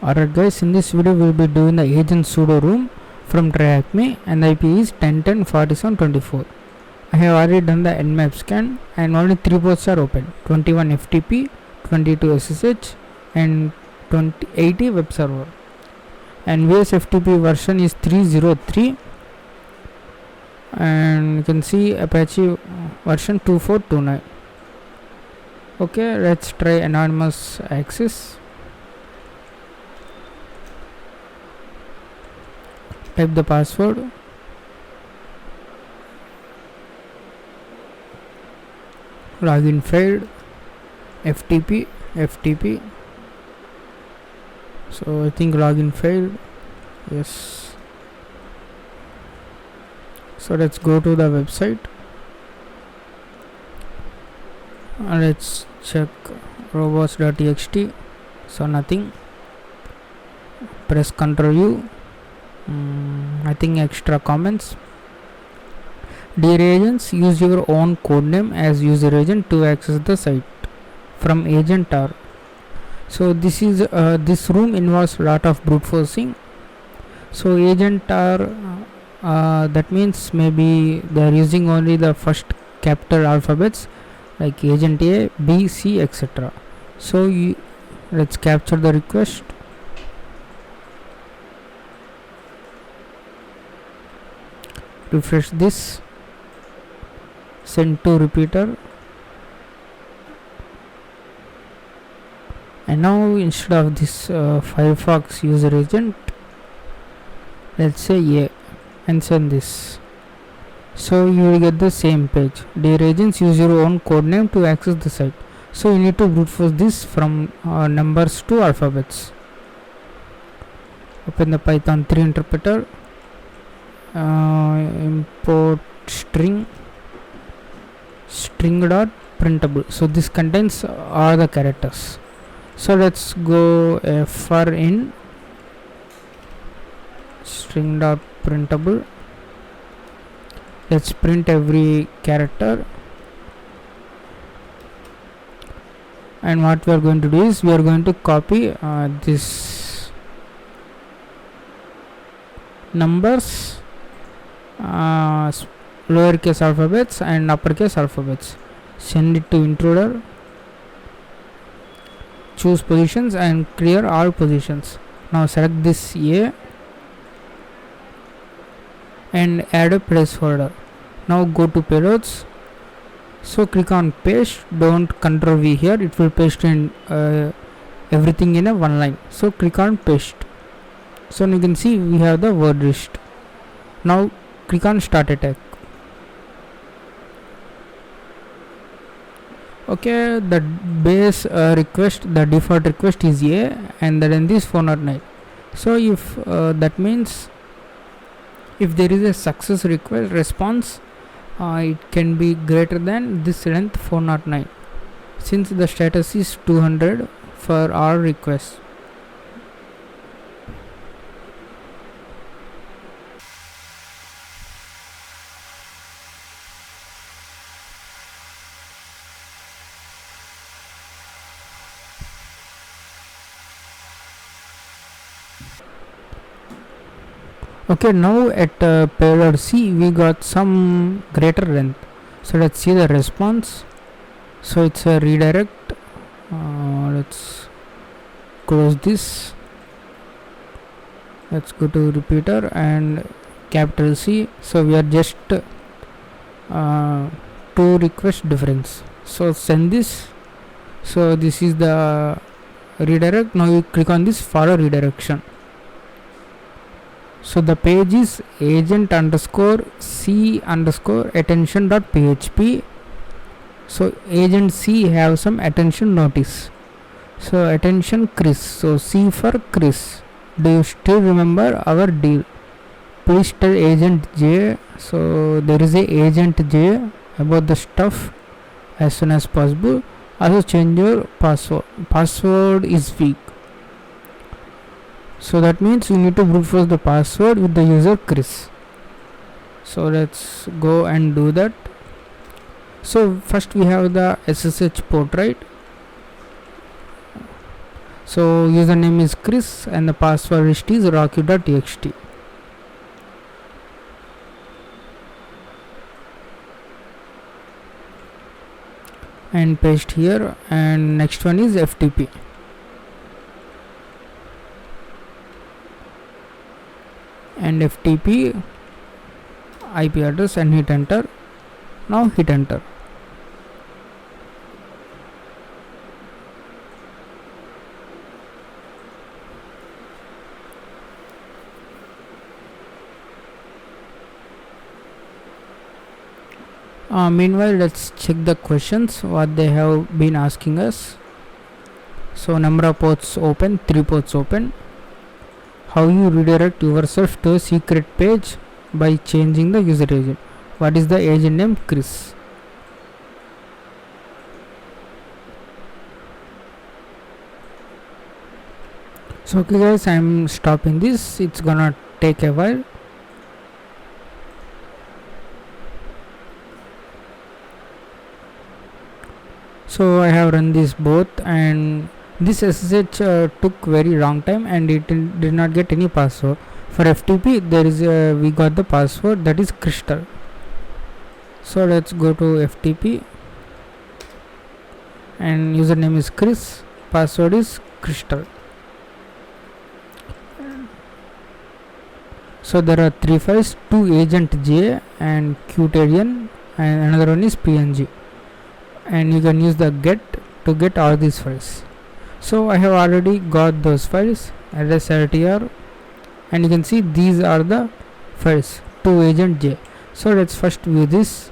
Alright guys, in this video we will be doing the agent sudo room from TryHackMe and the IP is 10.10.47.24. I have already done the nmap scan and only 3 ports are open: 21 FTP, 22 SSH and 80 web server. And VS FTP version is 3.03 and you can see Apache version 2.4.2.9. Okay, let's try anonymous access. Type the password. Login failed. FTP. So I think login failed. Yes. So let's go to the website. Let's check robots.txt. So nothing. Press Ctrl U. Nothing extra comments. Dear agents, use your own codename as user agent to access the site from agent R. So this room involves a lot of brute forcing. So agent R, that means maybe they are using only the first capital alphabets like agent A, B, C, etc. So let's capture the request. Refresh this. Send to repeater. And now instead of this Firefox user agent, let's say A and send this. So you will get the same page. Dear agents, use your own codename to access the site. So you need to brute force this from numbers to alphabets. Open the Python 3 interpreter. Import string dot printable. So this contains all the characters. So let's go for in string dot printable. Let's print every character. And what we are going to do is we are going to copy this numbers, lowercase alphabets and uppercase alphabets. Send it to intruder. Choose positions and clear all positions. Now select this A and add a placeholder. Now go to payloads. So click on paste. Don't Ctrl V here, it will paste in everything in a one line. So click on paste. So you can see we have the word list. Now click on start attack. Okay, the base request, the default request is A and the length is 409. So if that means if there is a success request response, it can be greater than this length 409 since the status is 200 for all requests. Okay, now at payload C we got some greater length. So let's see the response. So it's a redirect. Let's close this. Let's go to repeater and capital C. So we are just 2 request difference. So send this. So this is the redirect. Now you click on this follow redirection. So the page is agent underscore C underscore attention.php. So agent C have some attention notice. So attention Chris. So C for Chris. Do you still remember our deal? Please tell agent J. So there is a agent J about the stuff as soon as possible. Also change your password. Password is weak. So that means you need to brute force the password with the user Chris. So let's go and do that. So first we have the SSH port, right? So username is Chris and the password list is rocky.txt. And paste here, and next one is FTP. And FTP IP address and hit enter. Now hit enter. Meanwhile, let's check the questions what they have been asking us. So number of ports open, 3 ports open. How you redirect yourself to a secret page by changing the user agent. What is the agent name? Chris. So okay guys, I'm stopping this, it's gonna take a while. So I have run this both, and this SSH took very long time and it did not get any password. For FTP there is we got the password, that is Crystal. So let's go to FTP and username is Chris, password is Crystal. So there are 3 files, 2 agent J and Qtadian, and another one is PNG, and you can use the get to get all these files. So I have already got those files, lsrtr, and you can see these are the files, 2 agent J. So let's first view this.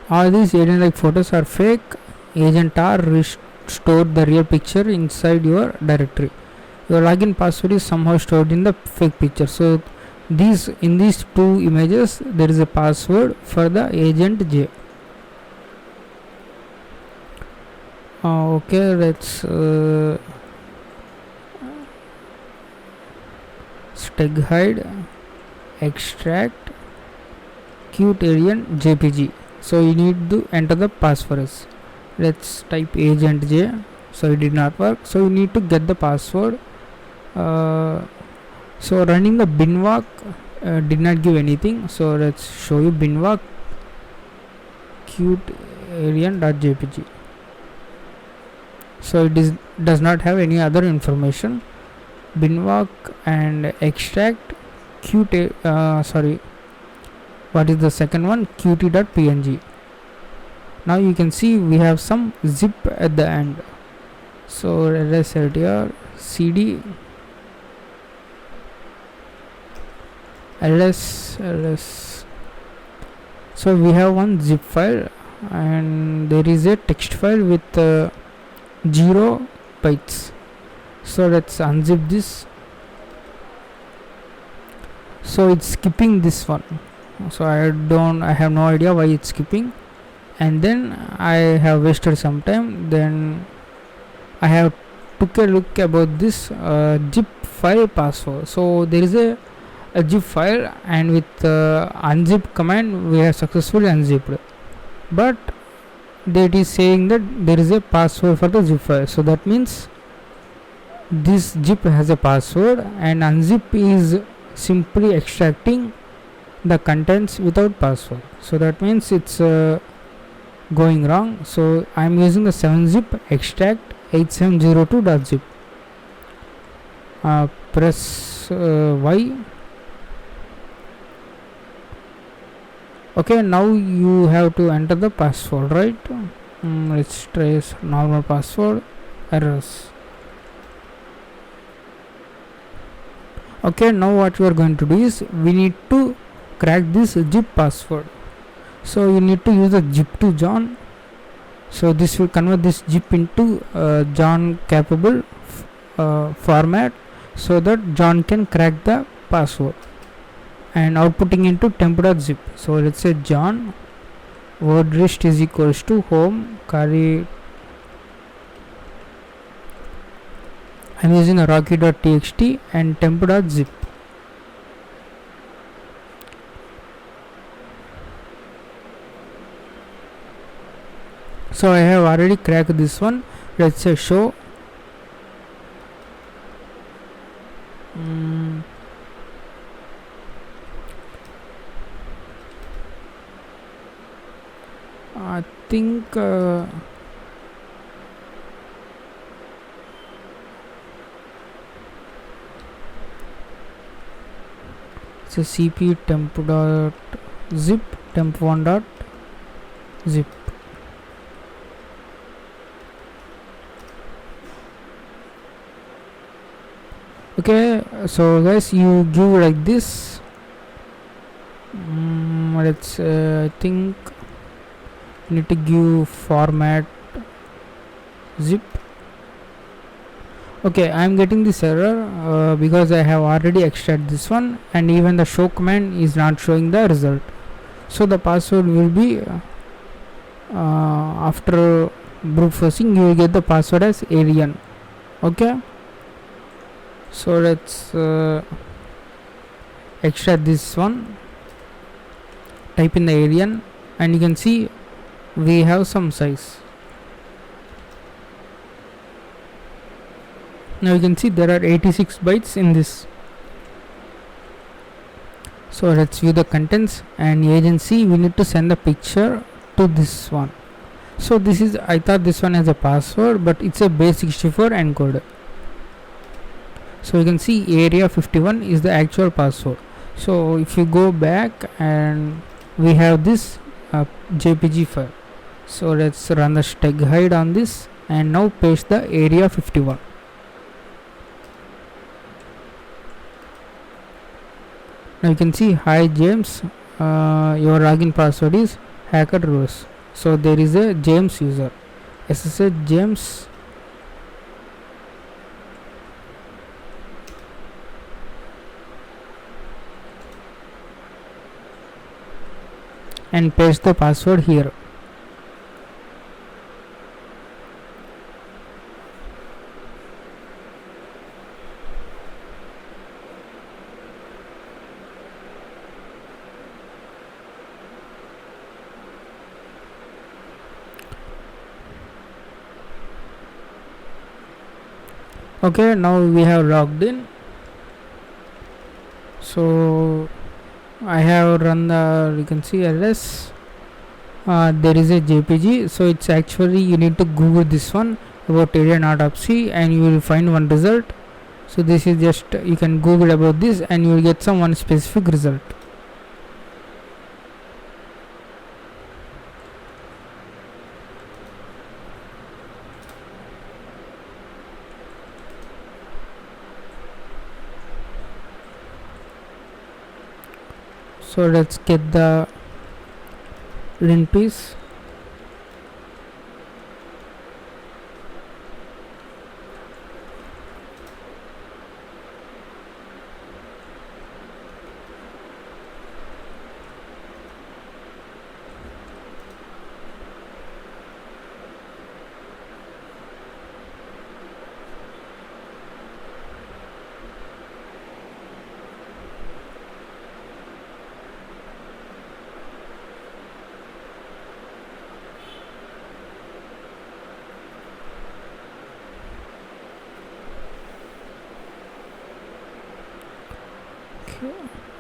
All these agent like photos are fake. Agent R stored the real picture inside your directory. Your login password is somehow stored in the fake picture. So in these 2 images there is a password for the agent J. Okay, let's steg hide, extract, Qtadian JPG. So you need to enter the passwords. Let's type agent J. So it did not work. So you need to get the password. So running the binwalk did not give anything. So let's show you binwalk Qtadian.jpg. So it does not have any other information. Binwalk and extract what is the second one? qt.png. Now you can see we have some zip at the end. So lsrtr cd ls. So we have one zip file and there is a text file with 0 bytes. So let's unzip this. So it's skipping this one. So I have no idea why it's skipping, and then I have wasted some time. Then I have took a look about this zip file password. So there is a zip file, and with unzip command we have successfully unzipped, but that is saying that there is a password for the zip file. So that means this zip has a password, and unzip is simply extracting the contents without password. So that means it's going wrong. So I am using the 7-zip extract 8702.zip. Press Y. Okay, now you have to enter the password, right? Let's try normal password. Errors. Okay, now what we are going to do is we need to crack this zip password. So you need to use the zip2john. So this will convert this zip into John capable format, so that John can crack the password, and outputting into temp.zip. So let's say John word list is equals to home carry. I'm using a rocky.txt and temp.zip. So I have already cracked this one. Let's say show I think it's a cp temp dot zip temp1 dot zip. Okay, so guys, you give like this. Let's I think you need to give format zip. Okay, I am getting this error because I have already extracted this one, and even the show command is not showing the result. So the password will be after brute forcing, you will get the password as alien. Okay, so let's extract this one, type in the alien, and you can see we have some size. Now you can see there are 86 bytes in this. So let's view the contents, and agency, we need to send the picture to this one. So this is, I thought this one has a password, but it's a base64 encoded. So you can see area 51 is the actual password. So if you go back, and we have this jpg file. So let's run the steg hide on this, and now paste the area 51. Now you can see, hi James, your login password is hacker rules. So there is a James user, SSH James, and paste the password here. Okay, now we have logged in. So I have run the, you can see ls, there is a jpg. So it's actually, you need to google this one about area autopsy, and you will find one result. So this is just, you can google about this, and you will get some one specific result. So let's get the lint piece.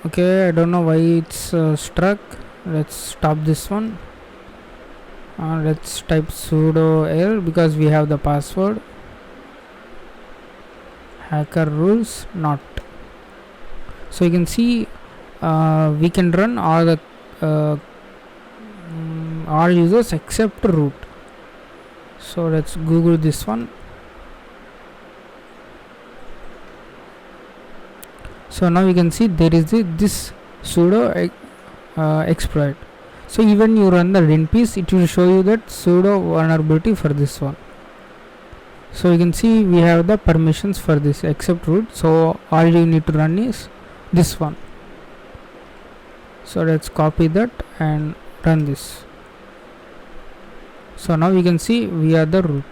Okay, I don't know why it's struck. Let's stop this one. Let's type sudo l, because we have the password hacker rules not. So you can see we can run all the all users except root. So let's google this one. So now you can see there is this sudo exploit. So even you run the lint piece, it will show you that sudo vulnerability for this one. So you can see we have the permissions for this except root. So all you need to run is this one. So let's copy that and run this. So now you can see we are the root.